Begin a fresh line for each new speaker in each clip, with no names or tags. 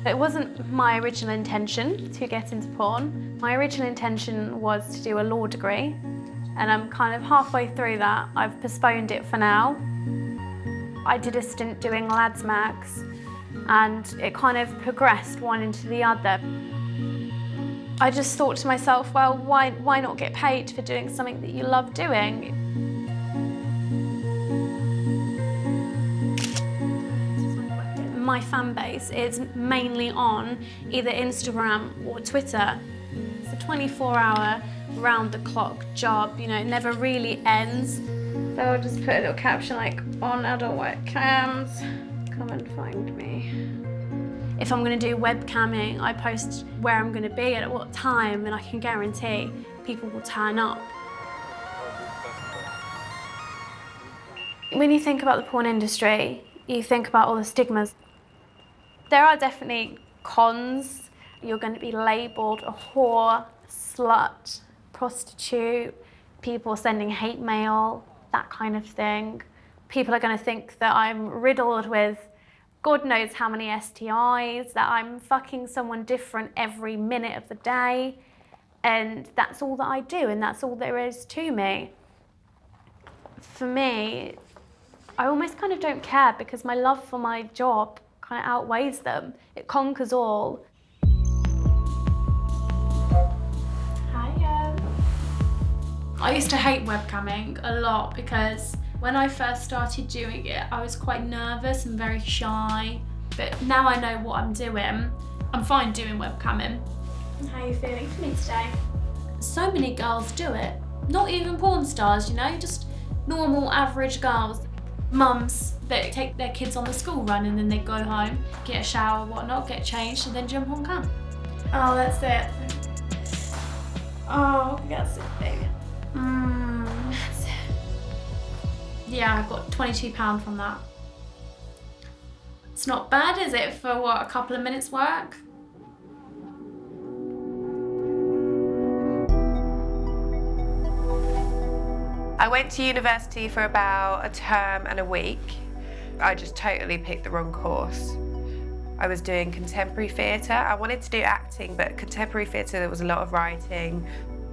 It wasn't my original intention to get into porn. My original intention was to do a law degree, and I'm kind of halfway through that. I've postponed it for now. I did a stint doing lads mags, and it kind of progressed one into the other. I just thought to myself, well, why not get paid for doing something that you love doing? My fan base is mainly on either Instagram or Twitter. It's a 24-hour, round-the-clock job, it never really ends. So I'll just put a little caption like, on adult webcams, come and find me. If I'm going to do webcamming, I post where I'm going to be at what time, and I can guarantee people will turn up. When you think about the porn industry, you think about all the stigmas. There are definitely cons. You're going to be labelled a whore, slut, prostitute, people sending hate mail, that kind of thing. People are going to think that I'm riddled with God knows how many STIs, that I'm fucking someone different every minute of the day, and that's all that I do, and that's all there is to me. For me, I almost kind of don't care because my love for my job kind of outweighs them. It conquers all. Hiya. I used to hate webcamming a lot because when I first started doing it, I was quite nervous and very shy. But now I know what I'm doing, I'm fine doing webcamming. How are you feeling for me today? So many girls do it. Not even porn stars, just normal, average girls. Mums that take their kids on the school run and then they go home, get a shower, whatnot, get changed, and then jump on cam. Oh, that's it. Oh, that's it, baby. That's it. Yeah, I got £22 from that. It's not bad, is it, for what, a couple of minutes work?
I went to university for about a term and a week. I just totally picked the wrong course. I was doing contemporary theatre. I wanted to do acting, but contemporary theatre, there was a lot of writing.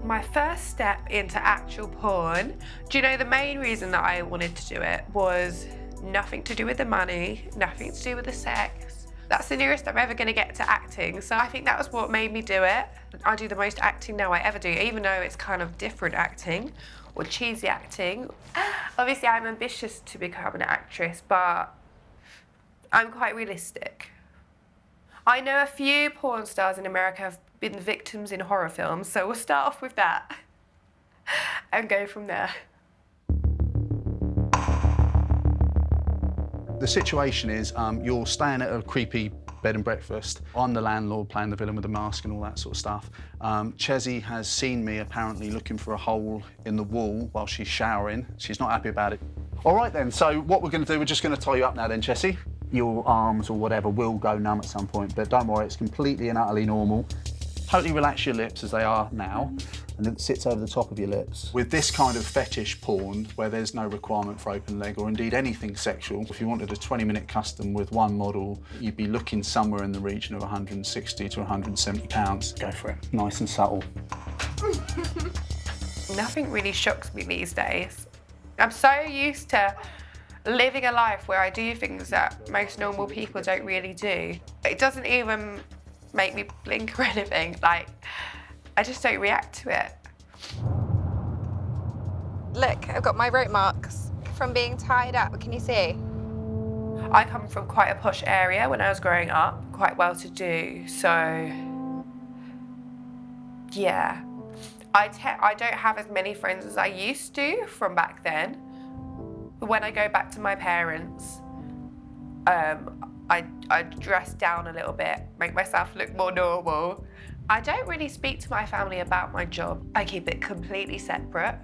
My first step into actual porn, do you know the main reason that I wanted to do it was nothing to do with the money, nothing to do with the sex. That's the nearest I'm ever going to get to acting, so I think that was what made me do it. I do the most acting now I ever do, even though it's kind of different acting or cheesy acting. Obviously, I'm ambitious to become an actress, but I'm quite realistic. I know a few porn stars in America have been victims in horror films, so we'll start off with that and go from there.
The situation is you're staying at a creepy bed and breakfast. I'm the landlord playing the villain with the mask and all that sort of stuff. Chezzy has seen me apparently looking for a hole in the wall while she's showering. She's not happy about it. All right then, so what we're going to do, we're just going to tie you up now then, Chezzy. Your arms or whatever will go numb at some point, but don't worry, it's completely and utterly normal. Totally relax your lips as they are now, and it sits over the top of your lips. With this kind of fetish porn, where there's no requirement for open leg or indeed anything sexual, if you wanted a 20-minute custom with one model, you'd be looking somewhere in the region of 160 to 170 pounds. Go for it, nice and subtle.
Nothing really shocks me these days. I'm so used to living a life where I do things that most normal people don't really do. It doesn't even make me blink or anything. Like, I just don't react to it.
Look, I've got my rope marks from being tied up. Can you see?
I come from quite a posh area when I was growing up, quite well to do, so yeah. I don't have as many friends as I used to from back then. When I go back to my parents, I dress down a little bit, make myself look more normal. I don't really speak to my family about my job. I keep it completely separate.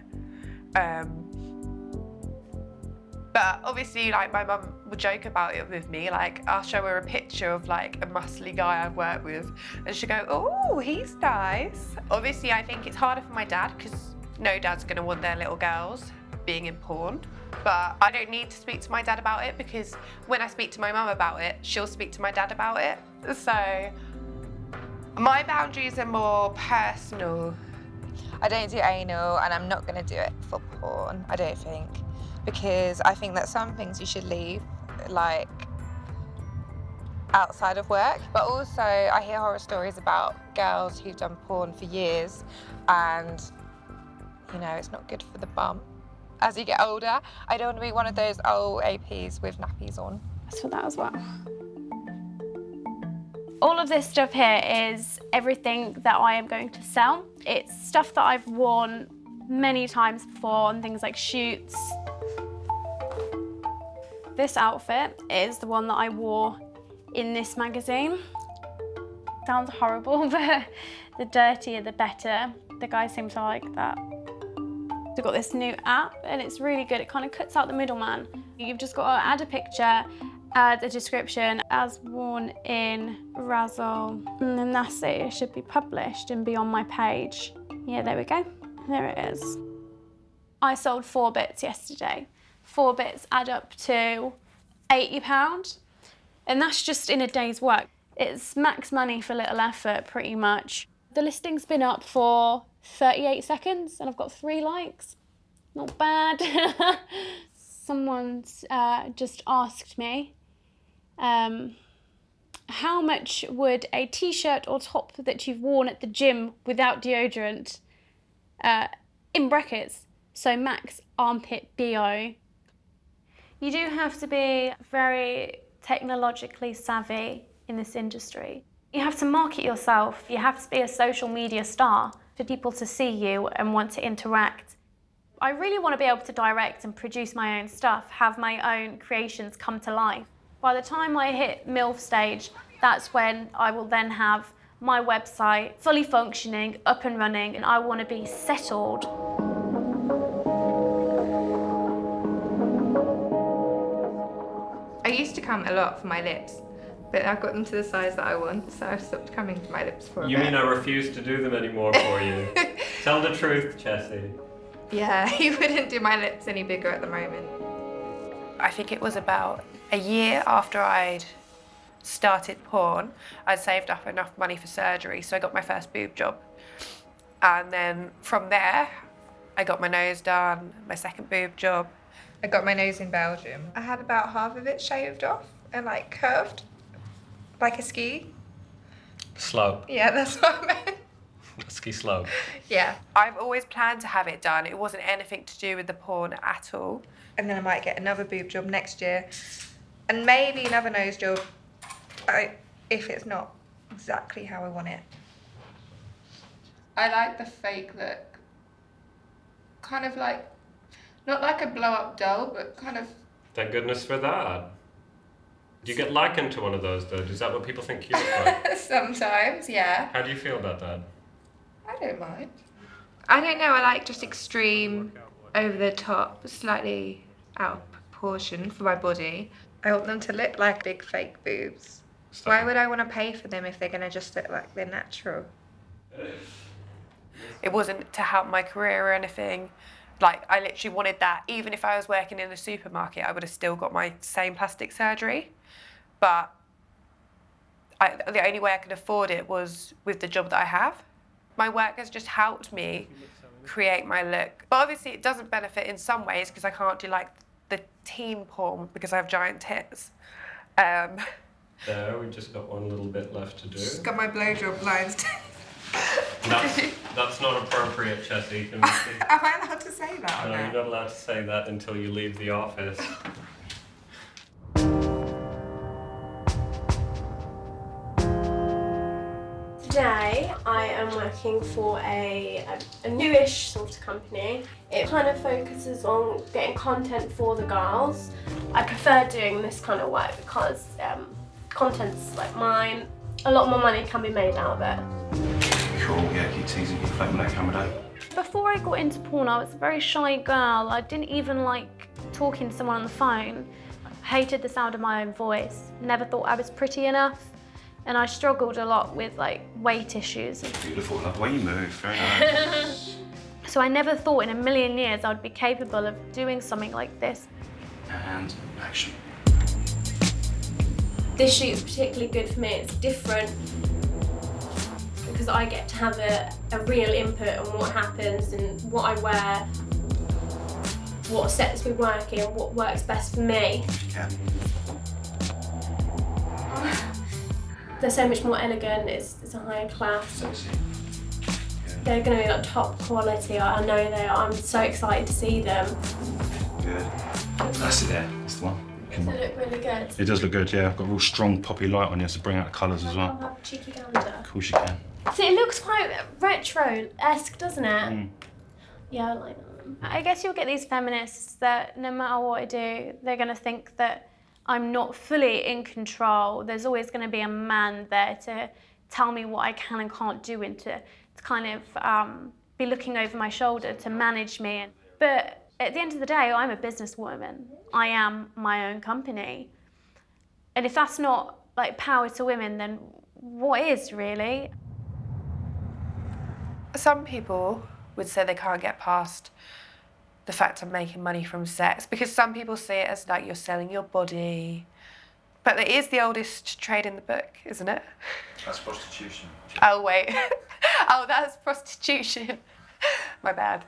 But obviously, like, my mum would joke about it with me. Like, I'll show her a picture of like a muscly guy I've worked with, and she'll go, "Oh, he's nice." Obviously, I think it's harder for my dad because no dad's gonna want their little girls being in porn. But I don't need to speak to my dad about it because when I speak to my mum about it, she'll speak to my dad about it. So my boundaries are more personal.
I don't do anal, and I'm not going to do it for porn, I don't think. Because I think that some things you should leave, like, outside of work. But also, I hear horror stories about girls who've done porn for years, and, you know, it's not good for the bum. As you get older, I don't want to be one of those old APs with nappies on.
That's for that as well. All of this stuff here is everything that I am going to sell. It's stuff that I've worn many times before on things like shoots. This outfit is the one that I wore in this magazine. Sounds horrible, but the dirtier the better. The guys seem to like that. We've got this new app and it's really good. It kind of cuts out the middleman. You've just got to add a picture, add a description, as worn in Razzle, and then that's it. It should be published and be on my page. Yeah, there we go. There it is. I sold 4 bits yesterday. 4 bits add up to £80, and that's just in a day's work. It's max money for little effort, pretty much. The listing's been up for 38 seconds and I've got 3 likes. Not bad. Someone's just asked me, how much would a t-shirt or top that you've worn at the gym without deodorant, in brackets, so max armpit BO. You do have to be very technologically savvy in this industry. You have to market yourself. You have to be a social media star for people to see you and want to interact. I really want to be able to direct and produce my own stuff, have my own creations come to life. By the time I hit MILF stage, that's when I will then have my website fully functioning, up and running, and I want to be settled.
I used to come a lot for my lips, but I've got them to the size that I want, so I've stopped coming for my lips for a bit.
You mean I refuse to do them anymore for you? Tell the truth, Chessie.
Yeah, he wouldn't do my lips any bigger at the moment.
I think it was about a year after I'd started porn, I'd saved up enough money for surgery, so I got my first boob job. And then from there, I got my nose done, my second boob job.
I got my nose in Belgium. I had about half of it shaved off and like curved, like a ski.
Slope.
Yeah, that's what I meant.
Ski slope.
Yeah.
I've always planned to have it done. It wasn't anything to do with the porn at all.
And then I might get another boob job next year and maybe another nose job if it's not exactly how I want it. I like the fake look. Kind of like, not like a blow-up doll, but kind of...
Thank goodness for that. Do you get likened to one of those, though? Is that what people think you look like?
Sometimes, yeah.
How do you feel about that?
I don't mind. I don't know, I like just extreme, over the top, slightly out of proportion for my body. I want them to look like big fake boobs. Why would I want to pay for them if they're going to just look like they're natural?
It wasn't to help my career or anything. Like, I literally wanted that. Even if I was working in a supermarket, I would have still got my same plastic surgery. But the only way I could afford it was with the job that I have. My work has just helped me create my look. But obviously it doesn't benefit in some ways because I can't do like the teen porn because I have giant tits.
There, we just got one little bit left to do.
Just got my blowjob lines.
That's not appropriate, Chessie.
Am I allowed to say that?
No, you're not allowed to say that until you leave the office.
Today I am working for a newish sort of company. It kind of focuses on getting content for the girls. I prefer doing this kind of work because content's like mine. A lot more money can be made out of it.
Cool, yeah, keep teasing, keep floating that camera down.
Before I got into porn, I was a very shy girl. I didn't even like talking to someone on the phone. I hated the sound of my own voice. Never thought I was pretty enough. And I struggled a lot with like weight issues.
Beautiful, love the way you move, very nice.
So I never thought in a million years I'd be capable of doing something like this.
And action.
This shoot is particularly good for me. It's different because I get to have a real input on what happens and what I wear, what sets we work in, what works best for me.
Yeah.
They're so much more elegant, it's a higher class.
Sexy.
They're going to be like top quality, I know they are. I'm so excited to see them.
Good. That's it there. That's the one.
Does it look really good?
It does look good, yeah. I've got a real strong poppy light on you to bring out the colours as
I'll
well.
have a cheeky gander.
Of course you can.
See, it looks quite retro-esque, doesn't it? Yeah, I like that.
I guess you'll get these feminists that no matter what I do, they're going to think that I'm not fully in control. There's always going to be a man there to tell me what I can and can't do and to kind of be looking over my shoulder to manage me. But at the end of the day, I'm a businesswoman. I am my own company. And if that's not like power to women, then what is really?
Some people would say they can't get past the fact of making money from sex because some people see it as like you're selling your body. But it is the oldest trade in the book, isn't it?
That's prostitution.
Oh, wait. Oh, that's prostitution. My bad.